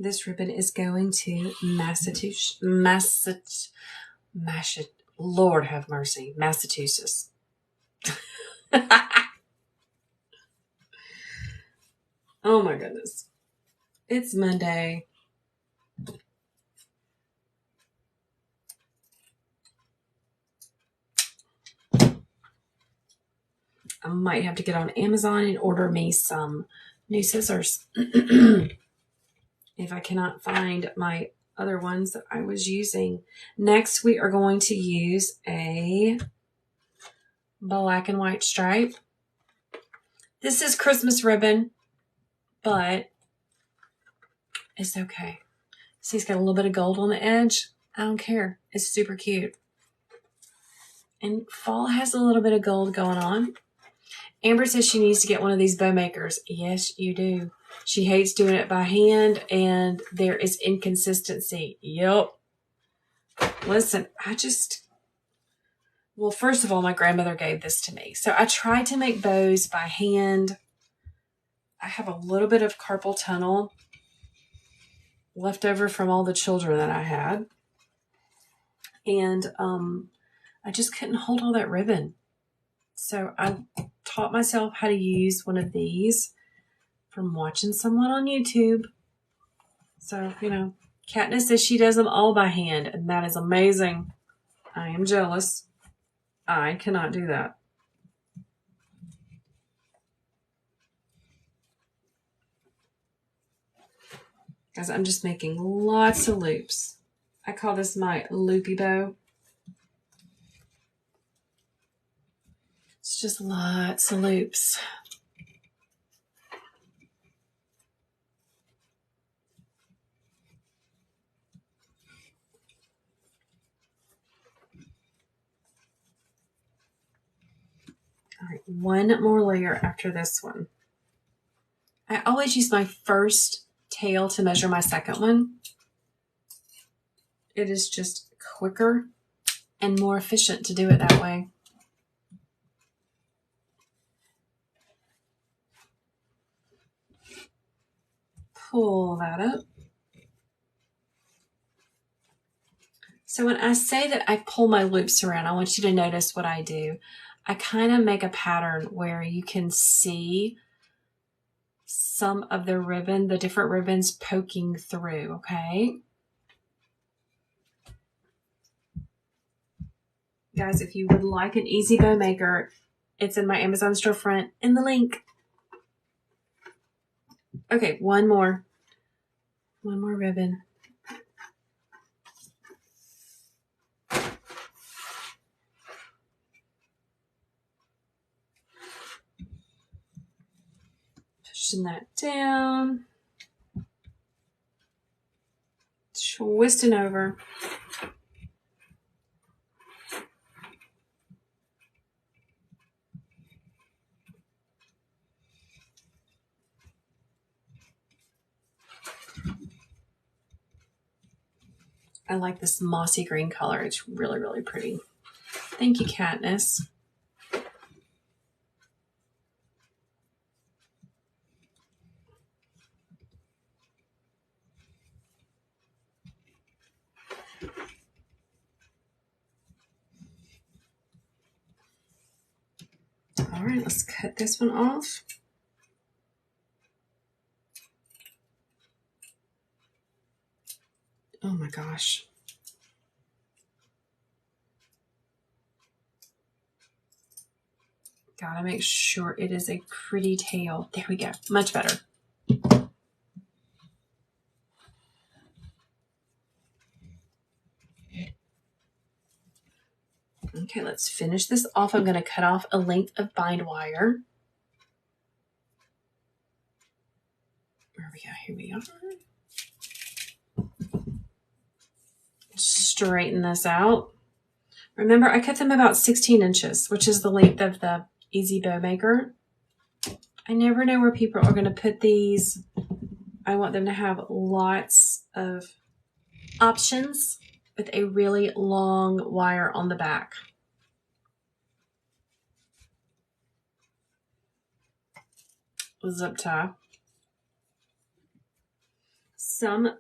This ribbon is going to Lord have mercy, Massachusetts. Oh my goodness. It's Monday. I might have to get on Amazon and order me some new scissors. If I cannot find my other ones that I was using. Next, we are going to use a black and white stripe. This is Christmas ribbon, but it's okay. See, it's got a little bit of gold on the edge. I don't care. It's super cute. And fall has a little bit of gold going on. Amber says she needs to get one of these bow makers. Yes, you do. She hates doing it by hand, and there is inconsistency. Yep. Listen, well, first of all, my grandmother gave this to me. So I tried to make bows by hand. I have a little bit of carpal tunnel left over from all the children that I had. And I just couldn't hold all that ribbon. So I taught myself how to use one of these from watching someone on YouTube. So, Katniss says she does them all by hand, and that is amazing. I am jealous. I cannot do that. Guys, I'm just making lots of loops. I call this my loopy bow. It's just lots of loops. All right, one more layer after this one. I always use my first tail to measure my second one. It is just quicker and more efficient to do it that way. Pull that up. So when I say that I pull my loops around, I want you to notice what I do. I kind of make a pattern where you can see some of the ribbon, the different ribbons poking through, okay? Guys, if you would like an easy bow maker, it's in my Amazon storefront in the link. Okay, one more ribbon. Pushing that down. Twisting over. I like this mossy green color. It's really, really pretty. Thank you, Katniss. All right, let's cut this one off. Oh my gosh. Gotta make sure it is a pretty tail. There we go. Much better. Okay, let's finish this off. I'm going to cut off a length of bind wire. Where we go? Here we are. Straighten this out. Remember, I cut them about 16 inches, which is the length of the Easy Bow Maker. I never know where people are going to put these. I want them to have lots of options with a really long wire on the back. Zip tie. Some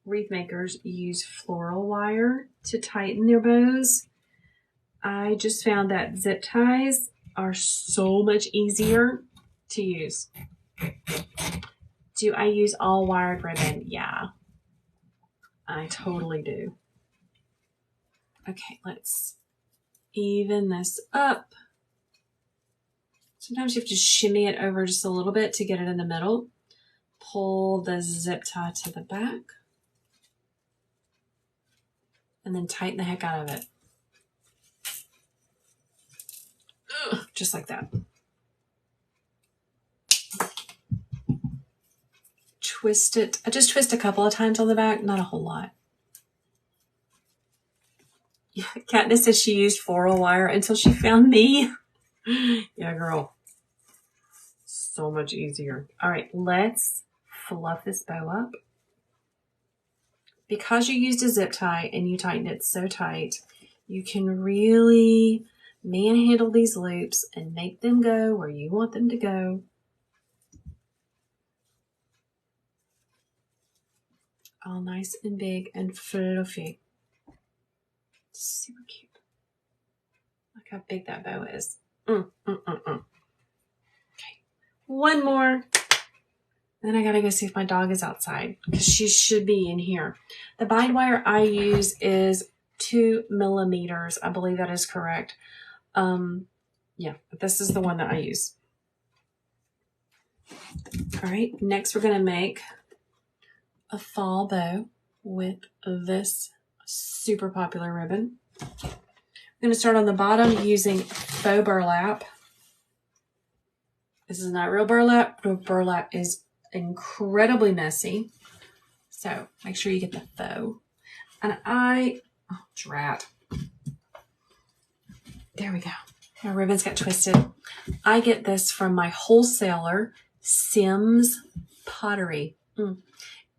wreath makers use floral wire to tighten their bows. I just found that zip ties are so much easier to use. Do I use all wired ribbon? Yeah, I totally do. Okay, let's even this up. Sometimes you have to shimmy it over just a little bit to get it in the middle. Pull the zip tie to the back. And then tighten the heck out of it. Ugh, just like that. Twist it. I just twist a couple of times on the back, not a whole lot. Katniss says she used floral wire until she found me. Yeah, girl. So much easier. All right, let's fluff this bow up. Because you used a zip tie and you tightened it so tight, you can really manhandle these loops and make them go where you want them to go. All nice and big and fluffy. Super cute. Look how big that bow is. Okay. One more. Then I gotta go see if my dog is outside because she should be in here. The bind wire I use is 2 millimeters. I believe that is correct. Yeah, this is the one that I use. All right, next we're gonna make a fall bow with this super popular ribbon. I'm gonna start on the bottom using faux burlap. This is not real burlap. Burlap is incredibly messy. So make sure you get the faux. And oh, drat. There we go. My ribbons got twisted. I get this from my wholesaler, Sims Pottery.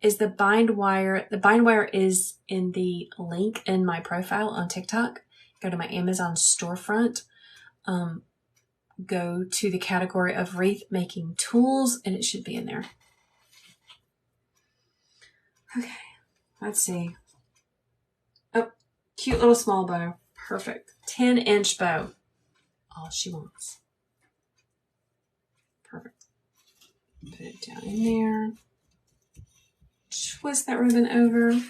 Is the bind wire. The bind wire is in the link in my profile on TikTok. Go to my Amazon storefront. Go to the category of wreath making tools, and it should be in there. Okay, let's see. Oh, cute little small bow. Perfect. 10-inch bow. All she wants. Perfect. Put it down in there. Twist that ribbon over.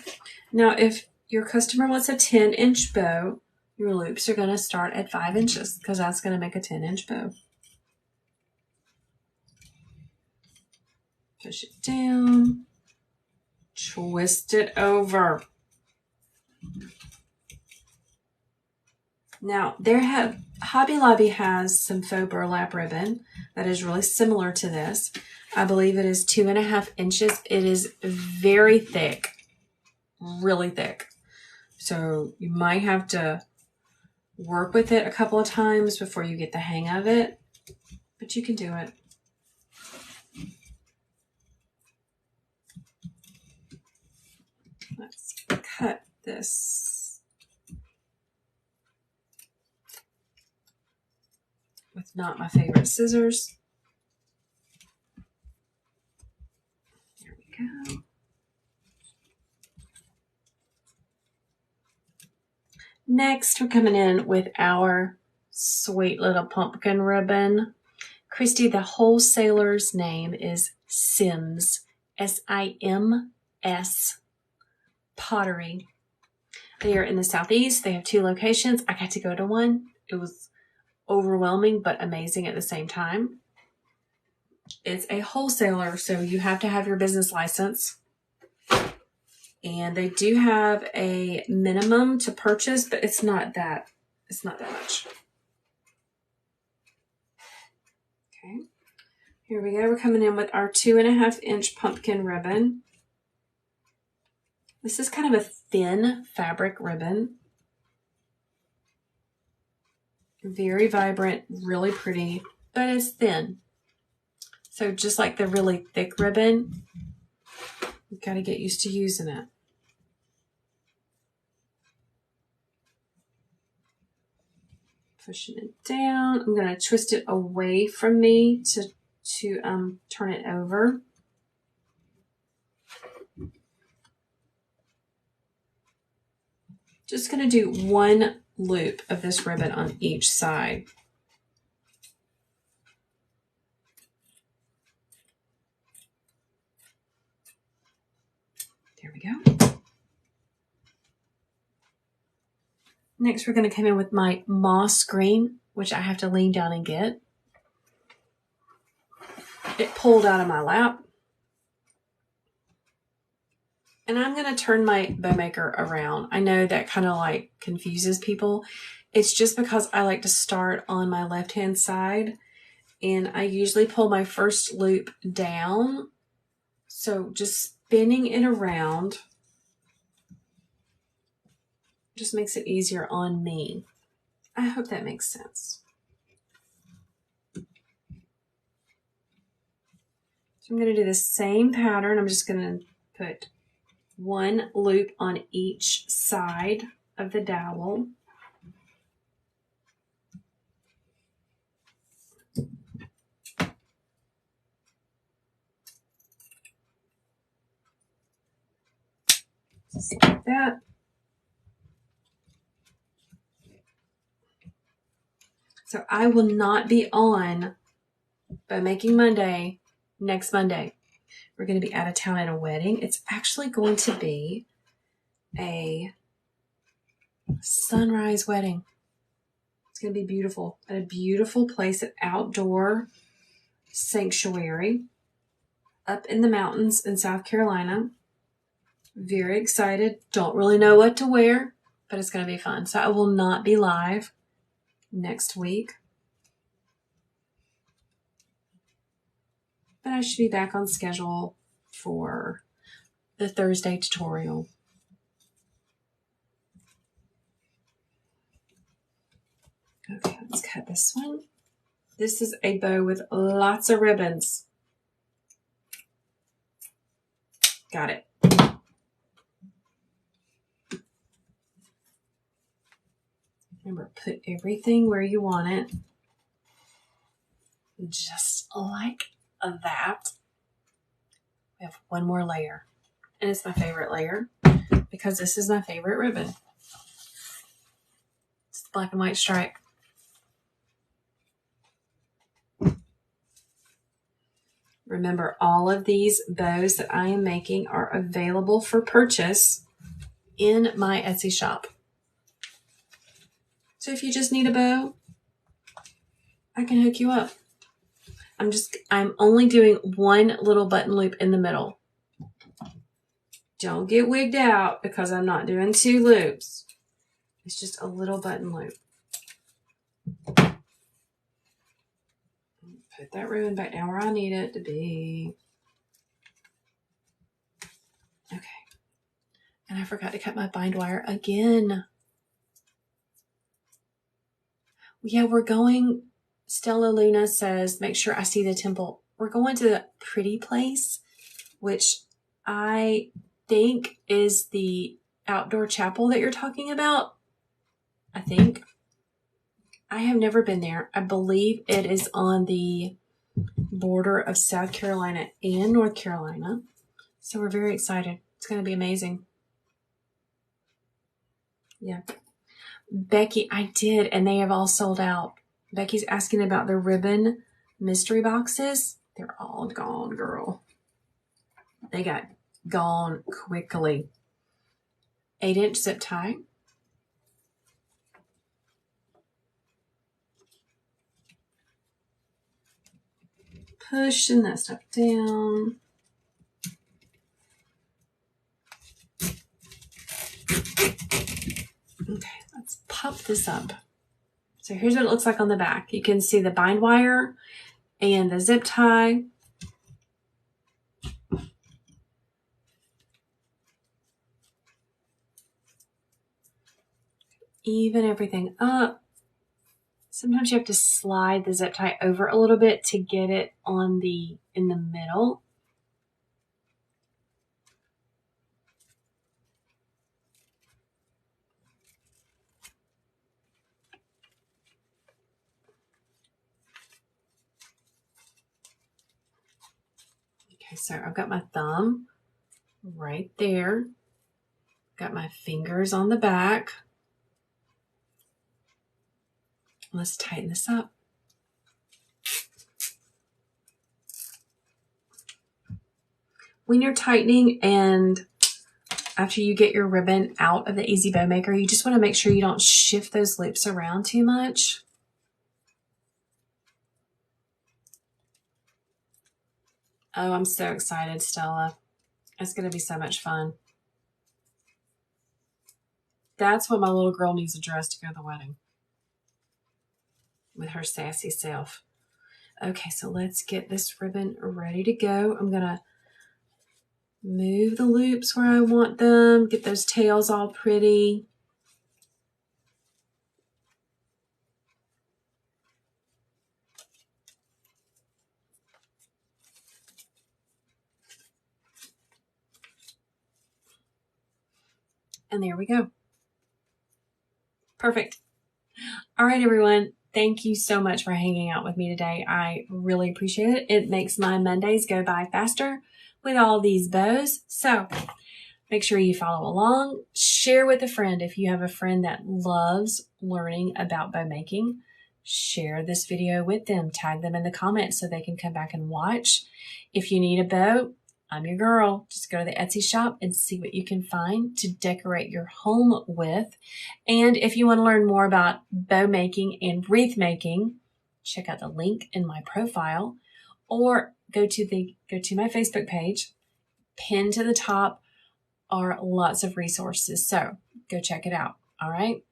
Now, if your customer wants a 10-inch bow, your loops are going to start at 5 inches because that's going to make a 10-inch bow. Push it down. Twist it over. Now, Hobby Lobby has some faux burlap ribbon that is really similar to this. I believe it is 2.5 inches. It is very thick, really thick. So you might have to work with it a couple of times before you get the hang of it, but you can do it. Let's cut this with not my favorite scissors. There we go. Next, we're coming in with our sweet little pumpkin ribbon. Christy, the wholesaler's name is Sims, S-I-M-S, Pottery. They are in the Southeast. They have 2 locations. I got to go to one. It was overwhelming, but amazing at the same time. It's a wholesaler, so you have to have your business license. And they do have a minimum to purchase, but it's not that much. Okay. Here we go. We're coming in with our 2.5-inch pumpkin ribbon. This is kind of a thin fabric ribbon. Very vibrant, really pretty, but it's thin. So just like the really thick ribbon, you've got to get used to using it. Pushing it down. I'm going to twist it away from me to turn it over. Just going to do 1 loop of this ribbon on each side. There we go. Next, we're going to come in with my moss green, which I have to lean down and get. It pulled out of my lap. And I'm going to turn my bow maker around. I know that kind of like confuses people. It's just because I like to start on my left-hand side. And I usually pull my first loop down. So just spinning it around. Just makes it easier on me. I hope that makes sense. So I'm going to do the same pattern. I'm just going to put one loop on each side of the dowel. Just like that. So I will not be on by Making Monday next Monday. We're going to be out of town at a wedding. It's actually going to be a sunrise wedding. It's going to be beautiful at a beautiful place, an outdoor sanctuary up in the mountains in South Carolina. Very excited. Don't really know what to wear, but it's going to be fun. So I will not be live next week, but I should be back on schedule for the Thursday tutorial. Okay, let's cut this one. This is a bow with lots of ribbons. Got it. Remember, put everything where you want it. Just like that. We have one more layer. And it's my favorite layer because this is my favorite ribbon. It's the black and white stripe. Remember, all of these bows that I am making are available for purchase in my Etsy shop. So if you just need a bow, I can hook you up. I'm only doing one little button loop in the middle. Don't get wigged out because I'm not doing 2 loops. It's just a little button loop. Put that ribbon back down where I need it to be. Okay. And I forgot to cut my bind wire again. Yeah, we're going, Stella Luna says, make sure I see the temple. We're going to the pretty place, which I think is the outdoor chapel that you're talking about. I think. I have never been there. I believe it is on the border of South Carolina and North Carolina. So we're very excited. It's going to be amazing. Yeah. Becky, I did, and they have all sold out. Becky's asking about the ribbon mystery boxes. They're all gone, girl. They got gone quickly. 8-inch zip tie. Pushing that stuff down. Okay, let's pop this up. So here's what it looks like on the back. You can see the bind wire and the zip tie. Even everything up. Sometimes you have to slide the zip tie over a little bit to get it in the middle. Okay, so I've got my thumb right there. Got my fingers on the back. Let's tighten this up. When you're tightening and after you get your ribbon out of the Easy Bow Maker, you just want to make sure you don't shift those loops around too much. Oh, I'm so excited, Stella. It's going to be so much fun. That's what my little girl needs a dress to go to the wedding. With her sassy self. Okay, so let's get this ribbon ready to go. I'm going to move the loops where I want them. Get those tails all pretty. And there we go. Perfect. All right, everyone. Thank you so much for hanging out with me today. I really appreciate it. It makes my Mondays go by faster with all these bows. So make sure you follow along. Share with a friend if you have a friend that loves learning about bow making. Share this video with them. Tag them in the comments so they can come back and watch. If you need a bow, I'm your girl. Just go to the Etsy shop and see what you can find to decorate your home with. And if you want to learn more about bow making and wreath making, check out the link in my profile or go to my Facebook page. Pinned to the top are lots of resources. So go check it out. All right.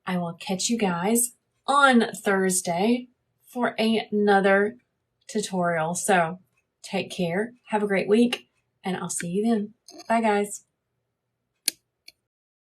I will catch you guys on Thursday for another tutorial. So take care. Have a great week, and I'll see you then. Bye, guys.